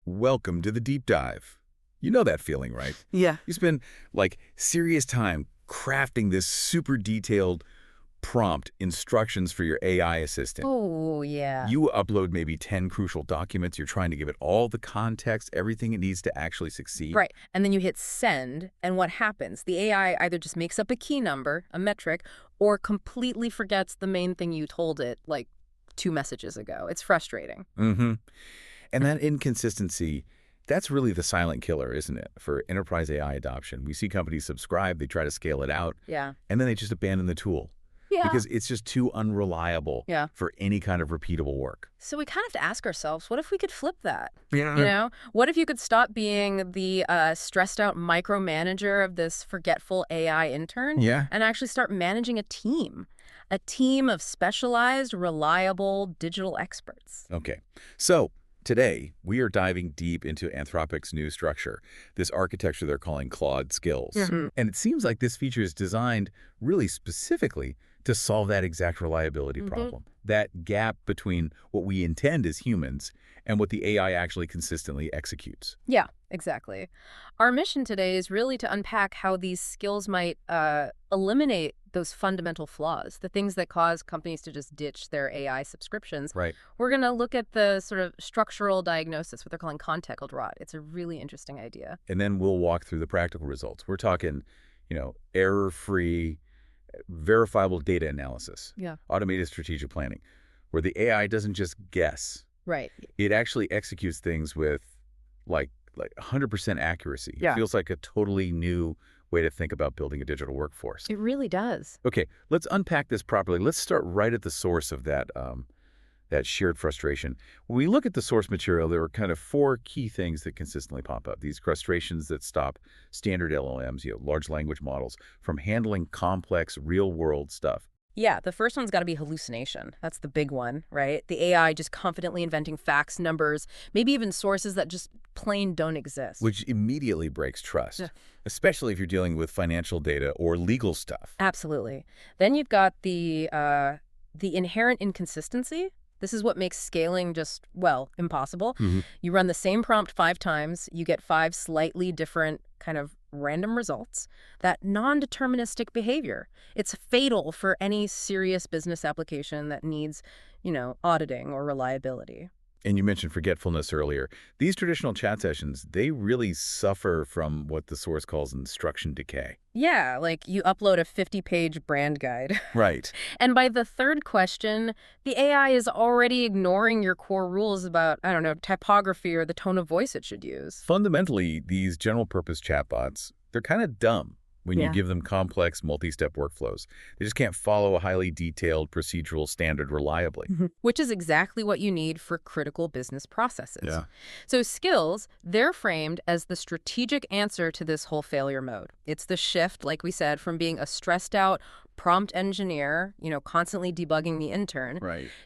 Welcome to the deep dive. You know that feeling, right? Yeah. You spend, serious time crafting this super detailed prompt instructions for your AI assistant. Oh, yeah. You upload maybe 10 crucial documents. You're trying to give it all the context, everything it needs to actually succeed. Right. And then you hit send, and what happens? The AI either just makes up a key number, a metric, or completely forgets the main thing you told it, like 2 messages ago. It's frustrating. Mm-hmm. And that inconsistency, that's really the silent killer, isn't it, for enterprise AI adoption? We see companies subscribe, they try to scale it out, Yeah. and then they just abandon the tool. Yeah. Because it's just too unreliable for any kind of repeatable work. So we kind of have to ask ourselves, what if we could flip that? Yeah. What if you could stop being the stressed out micromanager of this forgetful AI intern and actually start managing a team of specialized, reliable digital experts? Okay. So today, we are diving deep into Anthropic's new structure, this architecture they're calling Claude Skills. And it seems like this feature is designed really specifically to solve that exact reliability problem, that gap between what we intend as humans and what the AI actually consistently executes. Yeah, exactly. Our mission today is really to unpack how these skills might eliminate those fundamental flaws, the things that cause companies to just ditch their AI subscriptions. Right. We're going to look at the sort of structural diagnosis, what they're calling context rot. It's a really interesting idea. And then we'll walk through the practical results. We're talking, error-free, verifiable data analysis, automated strategic planning, where the AI doesn't just guess. Right. It actually executes things with like 100% accuracy. Yeah. It feels like a totally new way to think about building a digital workforce. It really does. Okay, let's unpack this properly. Let's start right at the source of that shared frustration. When we look at the source material, there are kind of 4 key things that consistently pop up. These frustrations that stop standard LLMs, large language models, from handling complex real-world stuff. Yeah, the first one's got to be hallucination. That's the big one, right? The AI just confidently inventing facts, numbers, maybe even sources that just plain don't exist. Which immediately breaks trust, especially if you're dealing with financial data or legal stuff. Absolutely. Then you've got the inherent inconsistency. This is what makes scaling just, impossible. You run the same prompt 5 times, you get 5 slightly different kind of random results. That non-deterministic behavior, it's fatal for any serious business application that needs, auditing or reliability. And you mentioned forgetfulness earlier. These traditional chat sessions, they really suffer from what the source calls instruction decay. Yeah, like you upload a 50-page brand guide. Right. And by the 3rd question, the AI is already ignoring your core rules about, typography or the tone of voice it should use. Fundamentally, these general-purpose chatbots, they're kind of dumb when you give them complex multi-step workflows. They just can't follow a highly detailed procedural standard reliably. Which is exactly what you need for critical business processes. Yeah. So skills, they're framed as the strategic answer to this whole failure mode. It's the shift, like we said, from being a stressed out prompt engineer, constantly debugging the intern,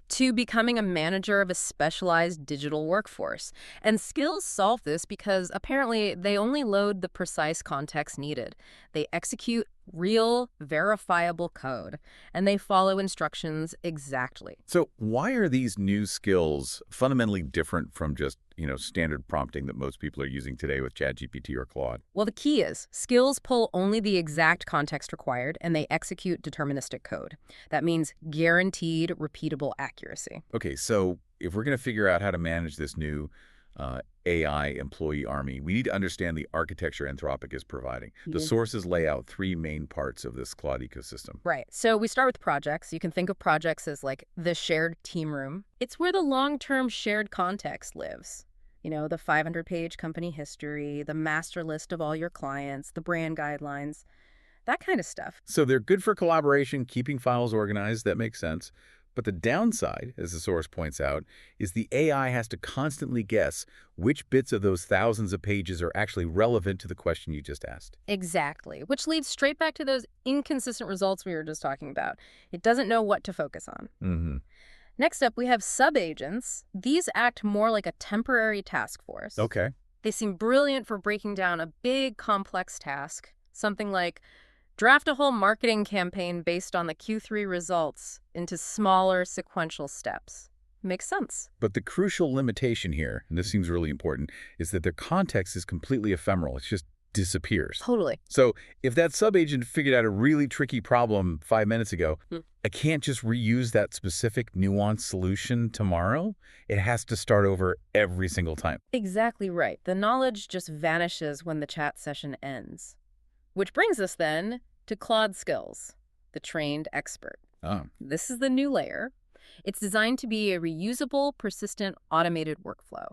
to becoming a manager of a specialized digital workforce. And skills solve this because apparently they only load the precise context needed. They execute real, verifiable code, and they follow instructions exactly. So why are these new skills fundamentally different from just, standard prompting that most people are using today with ChatGPT or Claude? Well, the key is skills pull only the exact context required, and they execute deterministic code. That means guaranteed, repeatable accuracy. Okay, so if we're going to figure out how to manage this new AI employee army, we need to understand the architecture Anthropic is providing. The sources lay out 3 main parts of this Claude ecosystem. Right. So we start with projects. You can think of projects as like the shared team room. It's where the long-term shared context lives. The 500-page company history, the master list of all your clients, the brand guidelines, that kind of stuff. So they're good for collaboration, keeping files organized. That makes sense. But the downside, as the source points out, is the AI has to constantly guess which bits of those thousands of pages are actually relevant to the question you just asked. Exactly, which leads straight back to those inconsistent results we were just talking about. It doesn't know what to focus on. Next up, we have sub-agents. These act more like a temporary task force. Okay. They seem brilliant for breaking down a big, complex task, something like draft a whole marketing campaign based on the Q3 results into smaller sequential steps. Makes sense. But the crucial limitation here, and this seems really important, is that their context is completely ephemeral. It just disappears. Totally. So if that subagent figured out a really tricky problem 5 minutes ago, I can't just reuse that specific nuanced solution tomorrow. It has to start over every single time. Exactly right. The knowledge just vanishes when the chat session ends. Which brings us then to Claude Skills, the trained expert. Oh. This is the new layer. It's designed to be a reusable, persistent, automated workflow.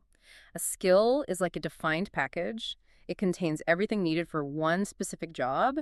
A skill is like a defined package. It contains everything needed for one specific job,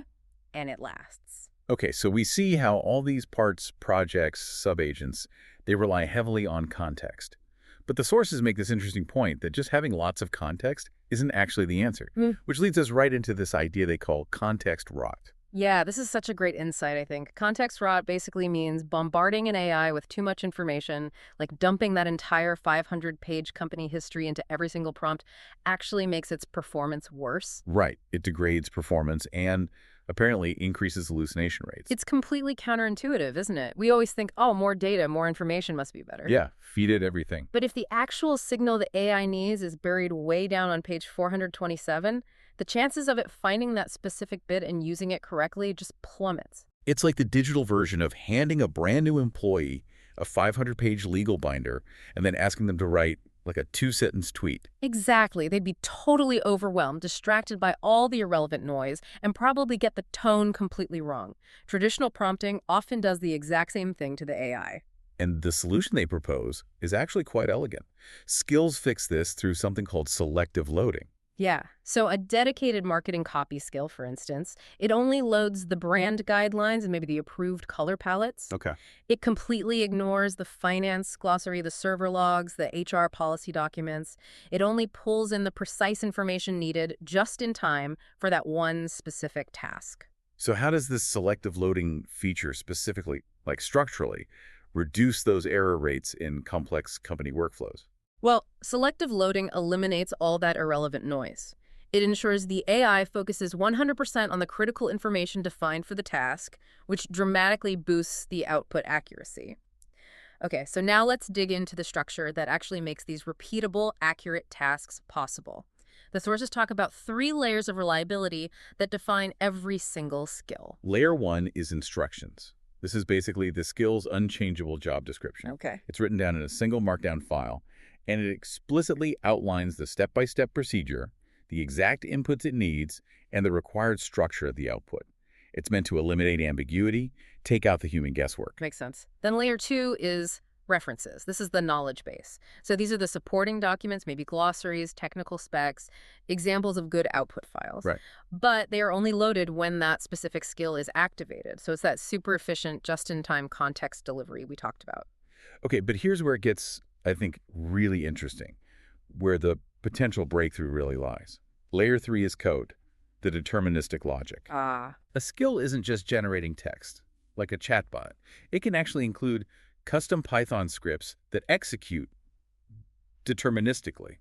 and it lasts. Okay, so we see how all these parts, projects, subagents, they rely heavily on context. But the sources make this interesting point that just having lots of context isn't actually the answer, which leads us right into this idea they call context rot. Yeah, this is such a great insight, I think. Context rot basically means bombarding an AI with too much information, like dumping that entire 500-page company history into every single prompt, actually makes its performance worse. Right. It degrades performance and apparently increases hallucination rates. It's completely counterintuitive, isn't it? We always think, oh, more data, more information must be better. Yeah, feed it everything. But if the actual signal the AI needs is buried way down on page 427, the chances of it finding that specific bit and using it correctly just plummets. It's like the digital version of handing a brand new employee a 500-page legal binder and then asking them to write like a 2-sentence tweet. Exactly. They'd be totally overwhelmed, distracted by all the irrelevant noise, and probably get the tone completely wrong. Traditional prompting often does the exact same thing to the AI. And the solution they propose is actually quite elegant. Skills fix this through something called selective loading. Yeah. So a dedicated marketing copy skill, for instance, it only loads the brand guidelines and maybe the approved color palettes. Okay. It completely ignores the finance glossary, the server logs, the HR policy documents. It only pulls in the precise information needed just in time for that one specific task. So how does this selective loading feature specifically, like structurally, reduce those error rates in complex company workflows? Well, selective loading eliminates all that irrelevant noise. It ensures the AI focuses 100% on the critical information defined for the task, which dramatically boosts the output accuracy. Okay, so now let's dig into the structure that actually makes these repeatable, accurate tasks possible. The sources talk about 3 layers of reliability that define every single skill. Layer 1 is instructions. This is basically the skill's unchangeable job description. Okay. It's written down in a single markdown file, and it explicitly outlines the step-by-step procedure, the exact inputs it needs, and the required structure of the output. It's meant to eliminate ambiguity, take out the human guesswork. Makes sense. Then layer 2 is references. This is the knowledge base. So these are the supporting documents, maybe glossaries, technical specs, examples of good output files. Right. But they are only loaded when that specific skill is activated. So it's that super efficient, just-in-time context delivery we talked about. Okay, but here's where it gets, I think, really interesting, where the potential breakthrough really lies. Layer 3 is code, the deterministic logic. A skill isn't just generating text, like a chatbot. It can actually include custom Python scripts that execute deterministically,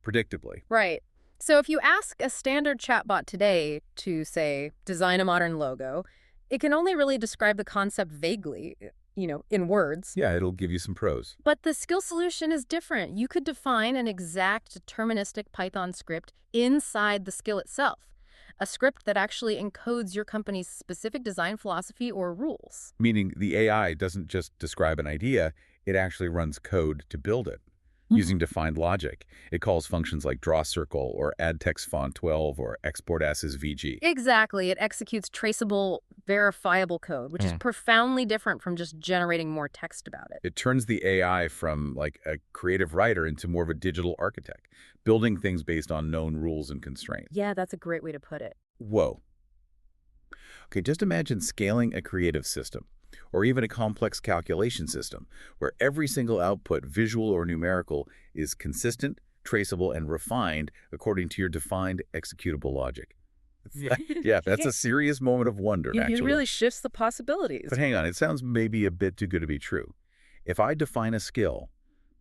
predictably. Right. So if you ask a standard chatbot today to, say, design a modern logo, it can only really describe the concept vaguely, in words. Yeah, it'll give you some prose. But the skill solution is different. You could define an exact deterministic Python script inside the skill itself. A script that actually encodes your company's specific design philosophy or rules. Meaning the AI doesn't just describe an idea, it actually runs code to build it, using defined logic. It calls functions like drawCircle or add text font 12 or export as VG. Exactly. It executes traceable, verifiable code, which is profoundly different from just generating more text about it. It turns the AI from like a creative writer into more of a digital architect, building things based on known rules and constraints. Yeah, that's a great way to put it. Whoa. Okay, just imagine scaling a creative system, or even a complex calculation system, where every single output, visual or numerical, is consistent, traceable, and refined according to your defined executable logic. Yeah, that's a serious moment of wonder, actually. It really shifts the possibilities. But hang on, it sounds maybe a bit too good to be true. If I define a skill,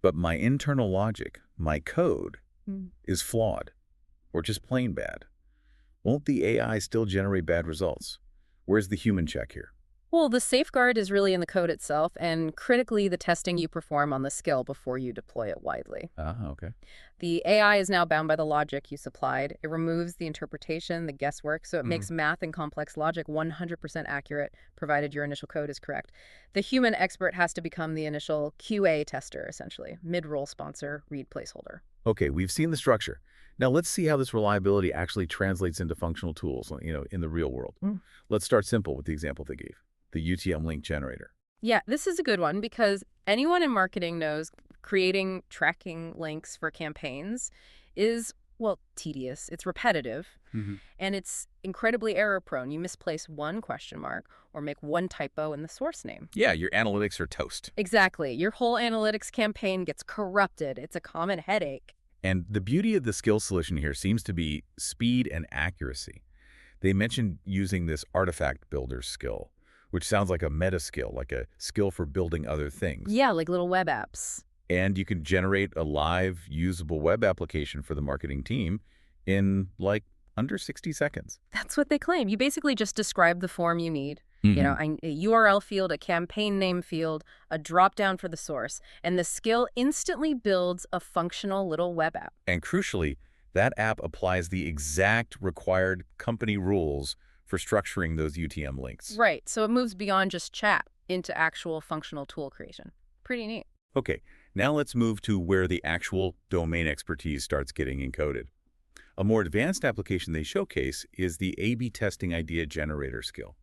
but my internal logic, my code, is flawed, or just plain bad, won't the AI still generate bad results? Where's the human check here? Well, the safeguard is really in the code itself and critically the testing you perform on the skill before you deploy it widely. Ah, okay. The AI is now bound by the logic you supplied. It removes the interpretation, the guesswork, so it Hmm. makes math and complex logic 100% accurate, provided your initial code is correct. The human expert has to become the initial QA tester, essentially, mid-roll sponsor, read placeholder. Okay, we've seen the structure. Now let's see how this reliability actually translates into functional tools, in the real world. Let's start simple with the example they gave, the UTM Link Generator. Yeah, this is a good one because anyone in marketing knows creating tracking links for campaigns is, well, tedious. It's repetitive Hmm. and it's incredibly error prone. You misplace one question mark or make one typo in the source name. Yeah, your analytics are toast. Exactly. Your whole analytics campaign gets corrupted. It's a common headache. And the beauty of the skill solution here seems to be speed and accuracy. They mentioned using this artifact builder skill, which sounds like a meta skill, like a skill for building other things. Yeah, like little web apps. And you can generate a live, usable web application for the marketing team in like under 60 seconds. That's what they claim. You basically just describe the form you need. You know, a URL field, a campaign name field, a drop-down for the source, and the skill instantly builds a functional little web app. And crucially, that app applies the exact required company rules for structuring those UTM links. Right, so it moves beyond just chat into actual functional tool creation. Pretty neat. Okay, now let's move to where the actual domain expertise starts getting encoded. A more advanced application they showcase is the A/B testing idea generator skill.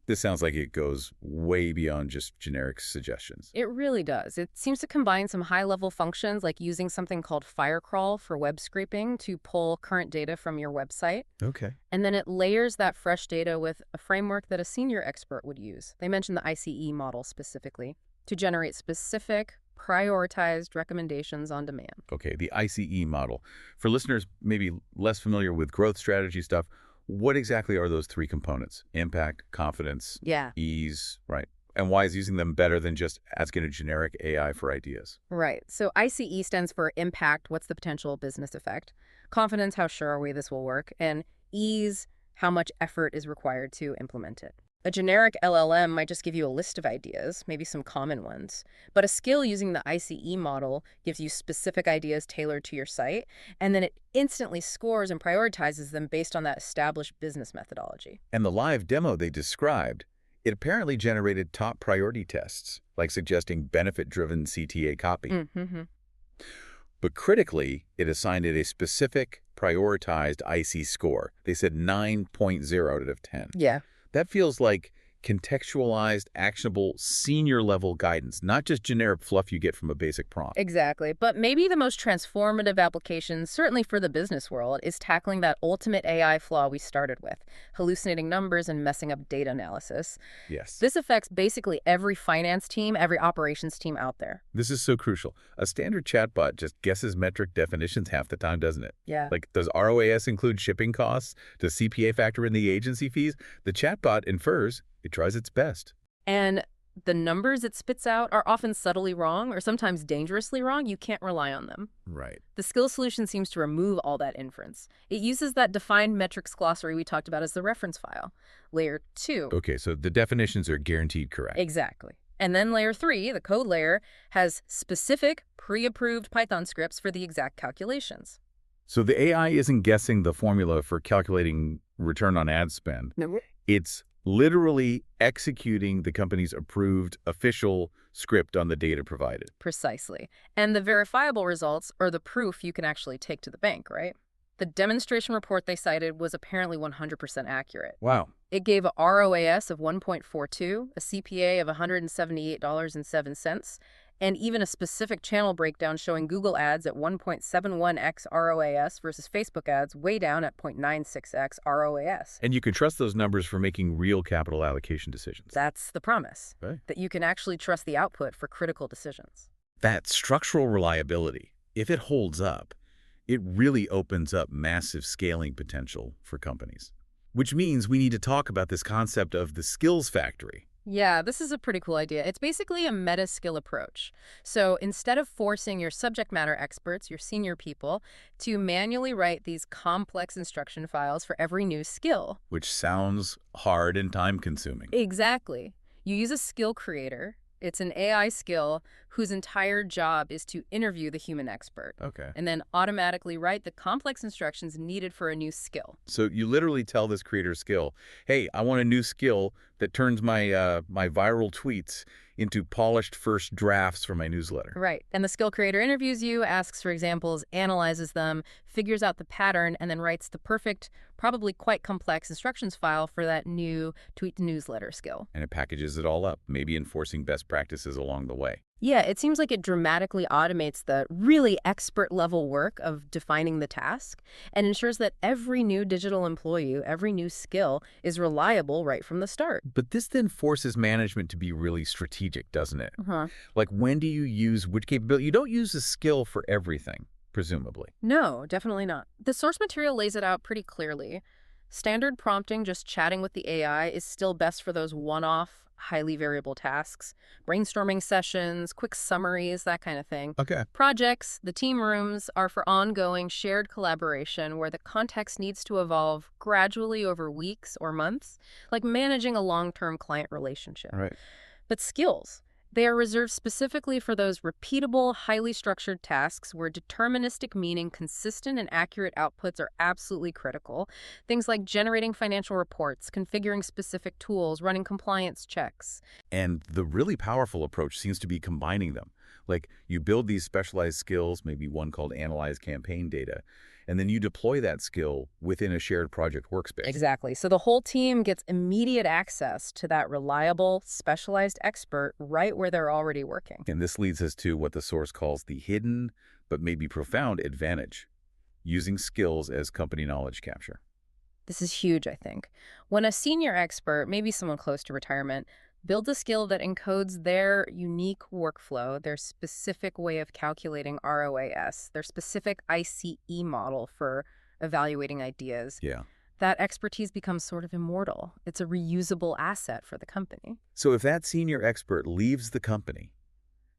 This sounds like it goes way beyond just generic suggestions. It really does. It seems to combine some high-level functions like using something called Firecrawl for web scraping to pull current data from your website. Okay. And then it layers that fresh data with a framework that a senior expert would use. They mentioned the ICE model specifically to generate specific, prioritized recommendations on demand. Okay, the ICE model. For listeners maybe less familiar with growth strategy stuff, what exactly are those three components? Impact, confidence, Yeah. ease, right? And why is using them better than just asking a generic AI for ideas? Right. So ICE stands for impact, what's the potential business effect? Confidence, how sure are we this will work? And ease, how much effort is required to implement it. A generic LLM might just give you a list of ideas, maybe some common ones. But a skill using the ICE model gives you specific ideas tailored to your site, and then it instantly scores and prioritizes them based on that established business methodology. And the live demo they described, it apparently generated top priority tests, like suggesting benefit-driven CTA copy. Mm-hmm. But critically, it assigned it a specific, prioritized IC score. They said 9.0 out of 10. Yeah. That feels like contextualized, actionable, senior-level guidance, not just generic fluff you get from a basic prompt. Exactly. But maybe the most transformative application, certainly for the business world, is tackling that ultimate AI flaw we started with, hallucinating numbers and messing up data analysis. Yes. This affects basically every finance team, every operations team out there. This is so crucial. A standard chatbot just guesses metric definitions half the time, doesn't it? Yeah. Like, does ROAS include shipping costs? Does CPA factor in the agency fees? The chatbot infers. It tries its best. And the numbers it spits out are often subtly wrong or sometimes dangerously wrong. You can't rely on them. Right. The skill solution seems to remove all that inference. It uses that defined metrics glossary we talked about as the reference file. Layer 2. Okay, so the definitions are guaranteed correct. Exactly. And then layer 3, the code layer, has specific pre-approved Python scripts for the exact calculations. So the AI isn't guessing the formula for calculating return on ad spend. No. It's literally executing the company's approved official script on the data provided. Precisely. And the verifiable results are the proof you can actually take to the bank, right? The demonstration report they cited was apparently 100% accurate. Wow. It gave a ROAS of 1.42, a CPA of $178.07, and even a specific channel breakdown showing Google ads at 1.71x ROAS versus Facebook ads way down at 0.96x ROAS. And you can trust those numbers for making real capital allocation decisions. That's the promise, Right. that you can actually trust the output for critical decisions. That structural reliability, if it holds up, it really opens up massive scaling potential for companies. Which means we need to talk about this concept of the skills factory. Yeah, this is a pretty cool idea. It's basically a meta skill approach. So instead of forcing your subject matter experts, your senior people, to manually write these complex instruction files for every new skill. Which sounds hard and time-consuming. Exactly. You use a skill creator. It's an AI skill whose entire job is to interview the human expert Okay. and then automatically write the complex instructions needed for a new skill. So you literally tell this creator skill, hey, I want a new skill that turns my viral tweets into polished first drafts for my newsletter. Right. And the skill creator interviews you, asks for examples, analyzes them, figures out the pattern, and then writes the perfect, probably quite complex instructions file for that new tweet to newsletter skill. And it packages it all up, maybe enforcing best practices along the way. Yeah, it seems like it dramatically automates the really expert level work of defining the task and ensures that every new digital employee, every new skill is reliable right from the start. But this then forces management to be really strategic, doesn't it? Uh-huh. Like, when do you use which capability? You don't use a skill for everything, presumably. No, definitely not. The source material lays it out pretty clearly. Standard prompting, just chatting with the AI, is still best for those one-off, highly variable tasks. Brainstorming sessions, quick summaries, that kind of thing. Okay. Projects, the team rooms, are for ongoing shared collaboration where the context needs to evolve gradually over weeks or months, like managing a long-term client relationship. All right. But skills, they are reserved specifically for those repeatable, highly structured tasks where deterministic meaning, consistent and accurate outputs are absolutely critical. Things like generating financial reports, configuring specific tools, running compliance checks. And the really powerful approach seems to be combining them. Like, you build these specialized skills, maybe one called analyze campaign data, and then you deploy that skill within a shared project workspace. Exactly. So the whole team gets immediate access to that reliable, specialized expert right where they're already working. And this leads us to what the source calls the hidden, but maybe profound advantage, using skills as company knowledge capture. This is huge, I think. When a senior expert, maybe someone close to retirement, builds a skill that encodes their unique workflow, their specific way of calculating ROAS, their specific ICE model for evaluating ideas, Yeah. that expertise becomes sort of immortal. It's a reusable asset for the company. So if that senior expert leaves the company,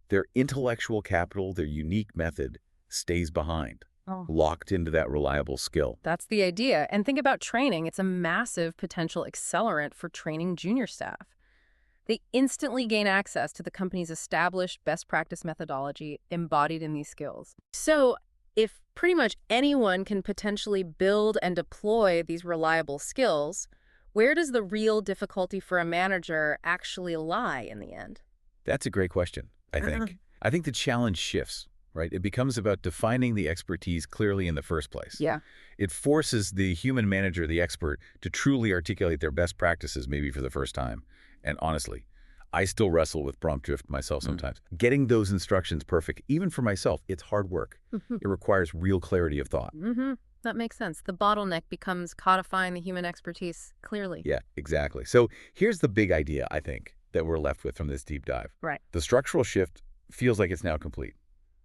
their intellectual capital, their unique method, stays behind, Oh. locked into that reliable skill. That's the idea. And think about training. It's a massive potential accelerant for training junior staff. They instantly gain access to the company's established best practice methodology embodied in these skills. So if pretty much anyone can potentially build and deploy these reliable skills, where does the real difficulty for a manager actually lie in the end? That's a great question, I think. I think the challenge shifts, right? It becomes about defining the expertise clearly in the first place. Yeah. It forces the human manager, the expert, to truly articulate their best practices maybe for the first time. And honestly, I still wrestle with prompt drift myself sometimes. Getting those instructions perfect, even for myself, it's hard work. It requires real clarity of thought. That makes sense. The bottleneck becomes codifying the human expertise clearly. Yeah, exactly. So here's the big idea, I think, that we're left with from this deep dive. Right. The structural shift feels like it's now complete.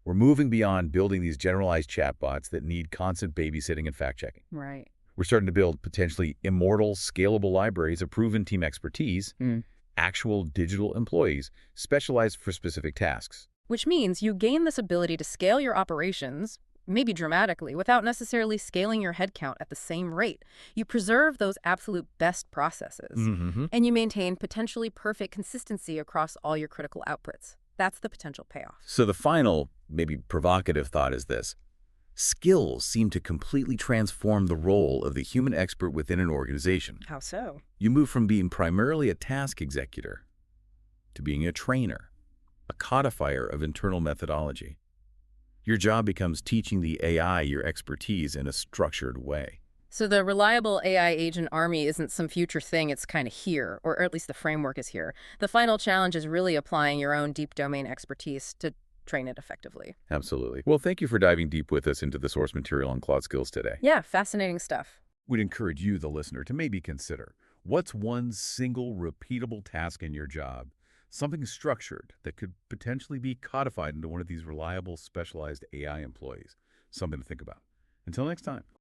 We're moving beyond building these generalized chatbots that need constant babysitting and fact-checking. Right. We're starting to build potentially immortal, scalable libraries of proven team expertise, actual digital employees specialized for specific tasks. Which means you gain this ability to scale your operations, maybe dramatically, without necessarily scaling your headcount at the same rate. You preserve those absolute best processes, and you maintain potentially perfect consistency across all your critical outputs. That's the potential payoff. So the final, maybe provocative thought is this. Skills seem to completely transform the role of the human expert within an organization. How so? You move from being primarily a task executor to being a trainer, a codifier of internal methodology. Your job becomes teaching the AI your expertise in a structured way. So the reliable AI agent army isn't some future thing, it's kind of here, or at least the framework is here. The final challenge is really applying your own deep domain expertise to train it effectively. Absolutely. Well, thank you for diving deep with us into the source material on Claude Skills today. Yeah, fascinating stuff. We'd encourage you, the listener, to maybe consider what's one single repeatable task in your job, something structured that could potentially be codified into one of these reliable, specialized AI employees. Something to think about. Until next time.